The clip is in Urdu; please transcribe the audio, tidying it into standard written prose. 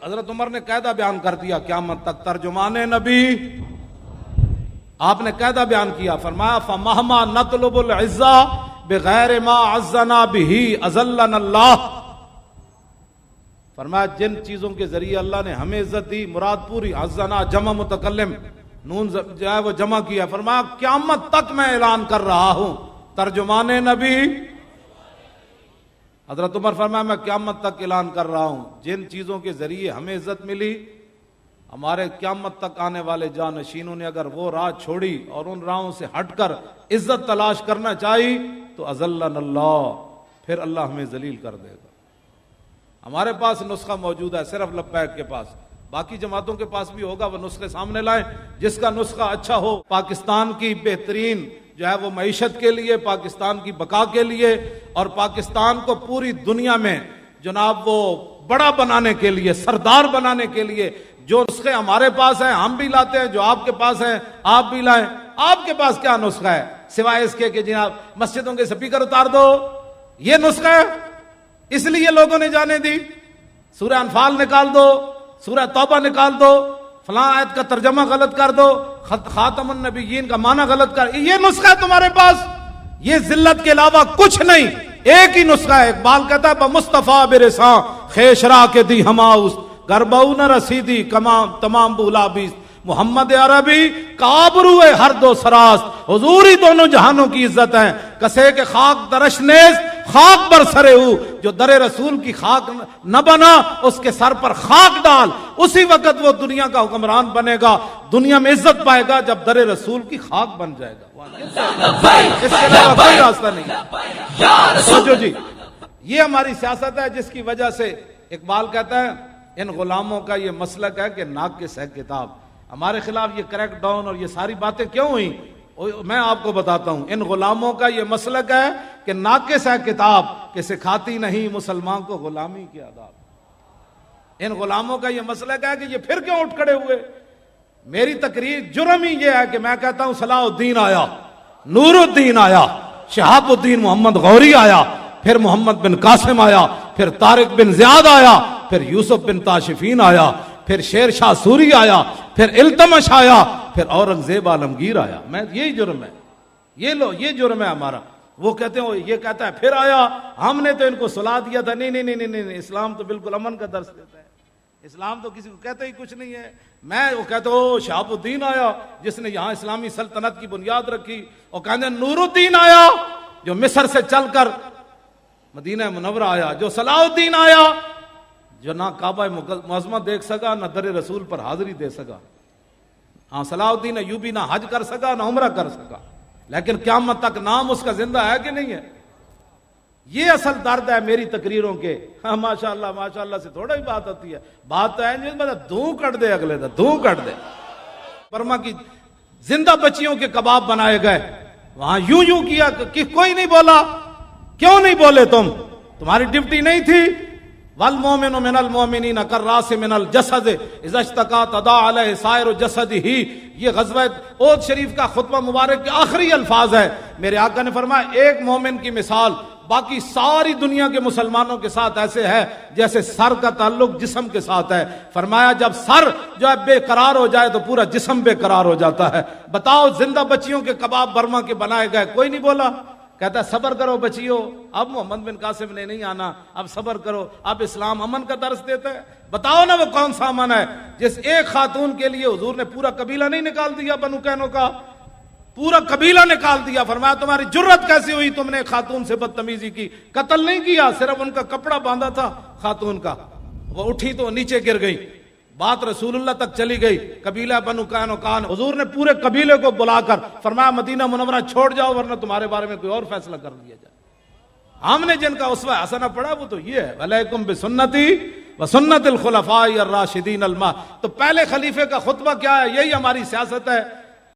حضرت عمر نے قاعدہ بیان کر دیا قیامت تک، ترجمان نبی آپ نے قاعدہ بیان کیا، فرمایا فَمَهْمَا نَطْلُبُ الْعِزَّةَ بِغَيْرِ مَا عَزَّنَا بِهِ أَذَلَّنَا اللَّهُ، فرمایا جن چیزوں کے ذریعے اللہ نے ہمیں عزت دی، مراد پوری، عزنا جمع متکلم، نون جو ہے وہ جمع کیا، فرمایا قیامت تک میں اعلان کر رہا ہوں ترجمان نبی۔ حضرت عمر فرمایا میں قیامت تک اعلان کر رہا ہوں جن چیزوں کے ذریعے ہمیں عزت ملی، ہمارے قیامت تک آنے والے جانشینوں نے اگر وہ راہ چھوڑی اور ان راہوں سے ہٹ کر عزت تلاش کرنا چاہی تو اذلنا اللہ، پھر اللہ ہمیں ذلیل کر دے گا۔ ہمارے پاس نسخہ موجود ہے صرف لبیک کے پاس، باقی جماعتوں کے پاس بھی ہوگا، وہ نسخے سامنے لائیں، جس کا نسخہ اچھا ہو، پاکستان کی بہترین جو ہے وہ معیشت کے لیے، پاکستان کی بقا کے لیے، اور پاکستان کو پوری دنیا میں جناب وہ بڑا بنانے کے لیے، سردار بنانے کے لیے جو نسخے ہمارے پاس ہیں ہم بھی لاتے ہیں، جو آپ کے پاس ہیں آپ بھی لائیں۔ آپ کے پاس کیا نسخہ ہے سوائے اس کے کہ جناب مسجدوں کے سپیکر اتار دو؟ یہ نسخہ ہے، اس لیے لوگوں نے جانے دی۔ سورہ انفال نکال دو، سورہ توبہ نکال دو، فلاں آیت کا ترجمہ غلط کر دو، خاتم النبیین کا معنی غلط کر، یہ نسخہ ہے تمہارے پاس، یہ ذلت کے علاوہ کچھ نہیں، ایک ہی نسخہ ہے۔ اقبال کہتا ہے بمصطفیٰ برساں خیشرا کے دی ہماؤس گربو نہ رسیدی تمام بولا بیس، محمد عربی کابرو ہر دو سراست، حضور ہی دونوں جہانوں کی عزت ہے، کسے کے خاک درش نیز خاک بر سرے ہو، جو در رسول کی خاک نہ بنا اس کے سر پر خاک ڈال، اسی وقت وہ دنیا کا حکمران بنے گا، دنیا میں عزت پائے گا جب در رسول کی خاک بن جائے گا۔ اس کے علاوہ کوئی راستہ نہیں۔ سوچو جی، یہ ہماری سیاست ہے جس کی وجہ سے اقبال کہتا ہے ان غلاموں کا یہ مسلک ہے کہ ناقص ہے کتاب۔ ہمارے خلاف یہ کریک ڈاؤن اور یہ ساری باتیں کیوں ہوئیں؟ میں آپ کو بتاتا ہوں، ان غلاموں کا یہ مسلک ہے کہ ناقص ہے کتاب کہ سکھاتی نہیں مسلمان کو غلامی کے آداب۔ ان غلاموں کا یہ مسلک ہے کہ یہ پھر کیوں اٹھ کھڑے ہوئے؟ میری تقریر جرم ہی یہ ہے کہ میں کہتا ہوں صلاح الدین آیا، نور الدین آیا، شہاب الدین محمد غوری آیا، پھر محمد بن قاسم آیا، پھر طارق بن زیاد آیا، پھر یوسف بن تاشفین آیا، پھر شیر شاہ سوری آیا، پھر التمش آیا، پھر اورنگزیب عالمگیر آیا۔ میں یہی جرم ہے، یہ جرم ہے ہمارا۔ وہ کہتے ہیں یہ کہتا ہے پھر آیا، ہم نے تو ان کو سلا دیا تھا۔ نہیں نہیں نہیں نہیں، اسلام تو بالکل امن کا درس دیتا ہے، اسلام تو کسی کو کہتا ہی کچھ نہیں ہے۔ میں وہ کہتا ہوں شہاب الدین آیا جس نے یہاں اسلامی سلطنت کی بنیاد رکھی، اور کہتے ہیں نور الدین آیا جو مصر سے چل کر مدینہ منورہ آیا، جو صلاح الدین آیا جو نہ کعبہ معظمہ دیکھ سکا نہ در رسول پر حاضری دے سکا۔ ہاں صلاح الدین ایوبی نہ حج کر سکا نہ عمرہ کر سکا، لیکن قیامت تک نام اس کا زندہ ہے کہ نہیں ہے؟ یہ اصل درد ہے میری تقریروں کے۔ ہاں ماشاءاللہ سے تھوڑا ہی بات ہوتی ہے، بات تو ہے جس میں دھوں کٹ دے، اگلے دھوں کٹ دے۔ برما کی زندہ بچیوں کے کباب بنائے گئے، وہاں یوں کیا کہ کوئی نہیں بولا۔ کیوں نہیں بولے؟ تمہاری ڈیوٹی نہیں تھی؟ والمومن من المومنین کالراس من الجسد اذا اشتکا تداعی علیہ سائر جسدہ، یہ غزوہ احد شریف کا خطبہ مبارک کے آخری الفاظ ہے۔ میرے آقا نے فرمایا ایک مومن کی مثال باقی ساری دنیا کے مسلمانوں کے ساتھ ایسے ہے جیسے سر کا تعلق جسم کے ساتھ ہے۔ فرمایا جب سر جو ہے بے قرار ہو جائے تو پورا جسم بے قرار ہو جاتا ہے۔ بتاؤ زندہ بچیوں کے کباب برما کے بنائے گئے، کوئی نہیں بولا۔ کہتا ہے صبر کرو بچیو، اب محمد بن قاسم نے نہیں آنا، اب صبر کرو، اب اسلام امن کا درس دیتا ہے۔ بتاؤ نا وہ کون سا امن ہے جس ایک خاتون کے لیے حضور نے پورا قبیلہ نہیں نکال دیا، بنو کینو کا پورا قبیلہ نکال دیا۔ فرمایا تمہاری جرت کیسی ہوئی، تم نے خاتون سے بدتمیزی کی؟ قتل نہیں کیا، صرف ان کا کپڑا باندھا تھا خاتون کا، وہ اٹھی تو نیچے گر گئی، بات رسول اللہ تک چلی گئی۔ قبیلہ بنو قینوقاع، حضور نے پورے قبیلے کو بلا کر فرمایا مدینہ منورہ چھوڑ جاؤ ورنہ تمہارے بارے میں کوئی اور فیصلہ کر لیا جائے۔ ہم نے جن کا اسوہ حسنہ پڑھا وہ تو یہ ہے، علیکم بسنتی وسنت الخلفاء الراشدین الماء۔ تو پہلے خلیفے کا خطبہ کیا ہے؟ یہی ہماری سیاست ہے۔